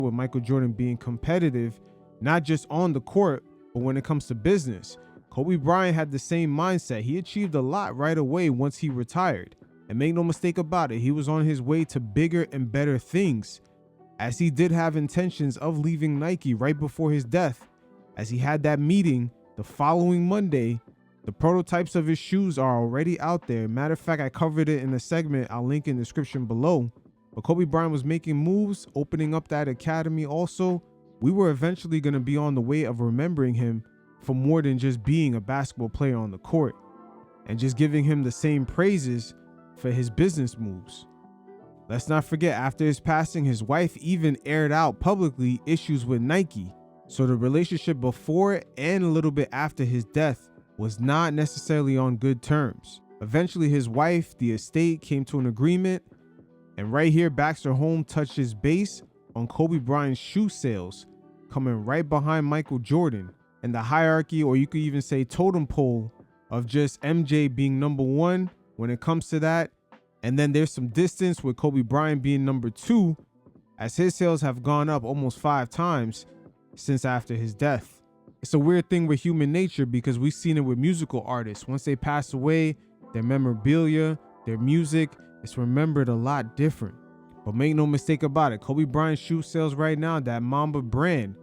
with Michael Jordan being competitive, not just on the court, but when it comes to business. Kobe Bryant had the same mindset. He achieved a lot right away once he retired. And make no mistake about it, he was on his way to bigger and better things, as he did have intentions of leaving Nike right before his death. As he had that meeting the following Monday, the prototypes of his shoes are already out there. Matter of fact, I covered it in a segment I'll link in the description below. But Kobe Bryant was making moves, opening up that academy also. We were eventually going to be on the way of remembering him for more than just being a basketball player on the court, and just giving him the same praises for his business moves. Let's not forget, after his passing, his wife even aired out publicly issues with Nike. So the relationship before and a little bit after his death was not necessarily on good terms. Eventually, his wife, the estate, came to an agreement. And right here, Baxter Holmes touches base on Kobe Bryant's shoe sales, coming right behind Michael Jordan, and the hierarchy, or you could even say totem pole, of just MJ being number one when it comes to that. And then there's some distance with Kobe Bryant being number two, as his sales have gone up almost 5 times since after his death. It's a weird thing with human nature, because we've seen it with musical artists. Once they pass away, their memorabilia, their music, it's remembered a lot different. But make no mistake about it, Kobe Bryant's shoe sales right now, that Mamba brand,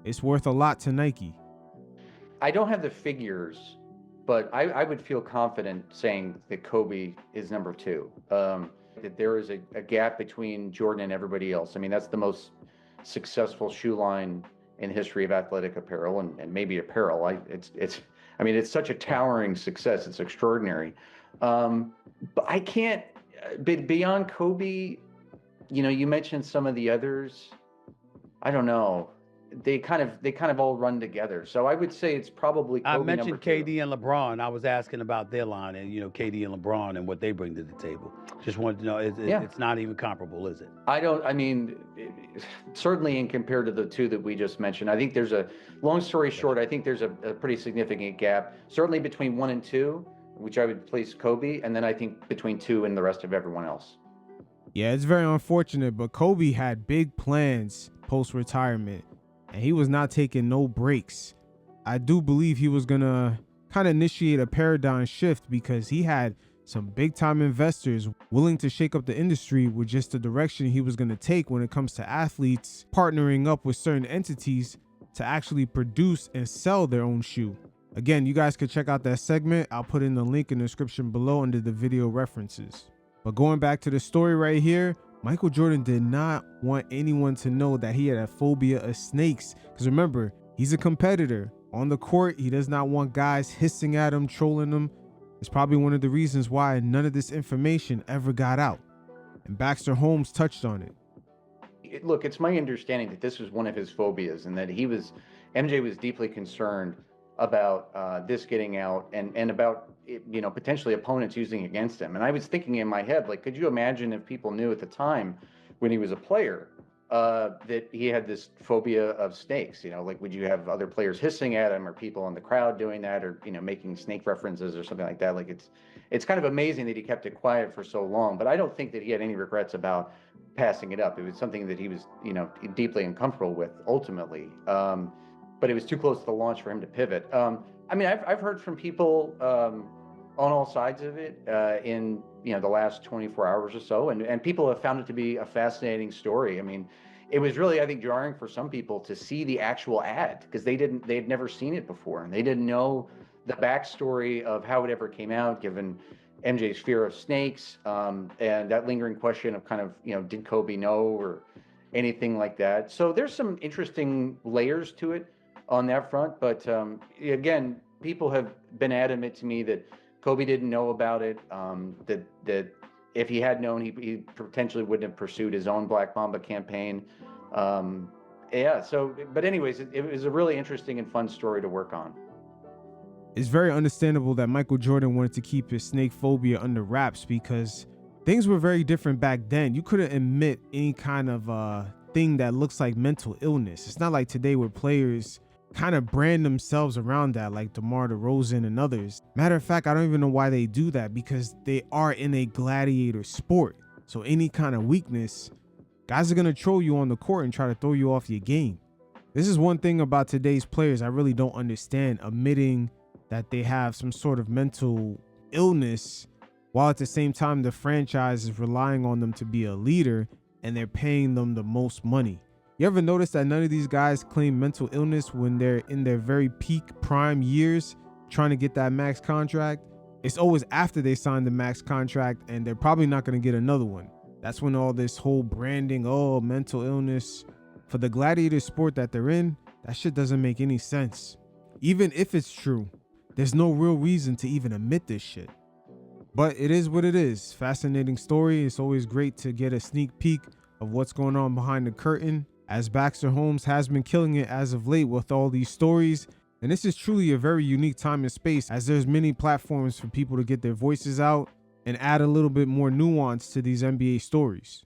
it's worth a lot to Nike. I don't have the figures, but I would feel confident saying that Kobe is number 2. That there is a gap between Jordan and everybody else. I mean, that's the most successful shoe line in the history of athletic apparel, and maybe apparel. It's such a towering success. It's extraordinary. But I can't, beyond Kobe, you mentioned some of the others. I don't know. They kind of all run together. So I would say it's probably Kobe. I mentioned KD and LeBron. I was asking about their line, and KD and LeBron and what they bring to the table. Just wanted to know, it's not even comparable, is it? Certainly in compared to the two that we just mentioned. I think there's long story short, I think there's a pretty significant gap, certainly between 1 and 2, which I would place Kobe, and then I think between 2 and the rest of everyone else. Yeah, it's very unfortunate, but Kobe had big plans post-retirement, and he was not taking no breaks. I do believe he was going to kind of initiate a paradigm shift, because he had some big time investors willing to shake up the industry with just the direction he was going to take when it comes to athletes partnering up with certain entities to actually produce and sell their own shoe. Again, you guys could check out that segment. I'll put in the link in the description below under the video references. But going back to the story right here, Michael Jordan did not want anyone to know that he had a phobia of snakes. Because remember, he's a competitor. On the court, he does not want guys hissing at him, trolling him. It's probably one of the reasons why none of this information ever got out. And Baxter Holmes touched on it. Look, it's my understanding that this was one of his phobias, and that MJ was deeply concerned about this getting out, and about potentially opponents using against him. And I was thinking in my head, like, could you imagine if people knew at the time when he was a player that he had this phobia of snakes? Would you have other players hissing at him, or people in the crowd doing that, or making snake references or something like that? Like, it's kind of amazing that he kept it quiet for so long. But I don't think that he had any regrets about passing it up. It was something that he was deeply uncomfortable with ultimately. But it was too close to the launch for him to pivot. I've heard from people on all sides of it in the last 24 hours or so, and people have found it to be a fascinating story. I mean, it was really, I think, jarring for some people to see the actual ad, because they'd never seen it before, and they didn't know the backstory of how it ever came out, given MJ's fear of snakes, and that lingering question of kind of, did Kobe know, or anything like that. So there's some interesting layers to it on that front. But again, people have been adamant to me that Kobe didn't know about it, that if he had known, he potentially wouldn't have pursued his own Black Mamba campaign. But anyways, it was a really interesting and fun story to work on. It's very understandable that Michael Jordan wanted to keep his snake phobia under wraps, because things were very different back then. You couldn't admit any kind of thing that looks like mental illness. It's not like today where players kind of brand themselves around that, like DeMar DeRozan and others. Matter of fact, I don't even know why they do that, because they are in a gladiator sport. So any kind of weakness Guys are going to troll you on the court and try to throw you off your game. This is one thing about today's players I really don't understand, admitting that they have some sort of mental illness while at the same time the franchise is relying on them to be a leader and they're paying them the most money. You ever notice that none of these guys claim mental illness when they're in their very peak prime years trying to get that max contract? It's always after they sign the max contract and they're probably not going to get another one. That's when all this whole branding, oh, mental illness, for the gladiator sport that they're in, that shit doesn't make any sense. Even if it's true, there's no real reason to even admit this shit. But it is what it is. Fascinating story. It's always great to get a sneak peek of what's going on behind the curtain, as Baxter Holmes has been killing it as of late with all these stories. And this is truly a very unique time and space, as there's many platforms for people to get their voices out and add a little bit more nuance to these NBA stories.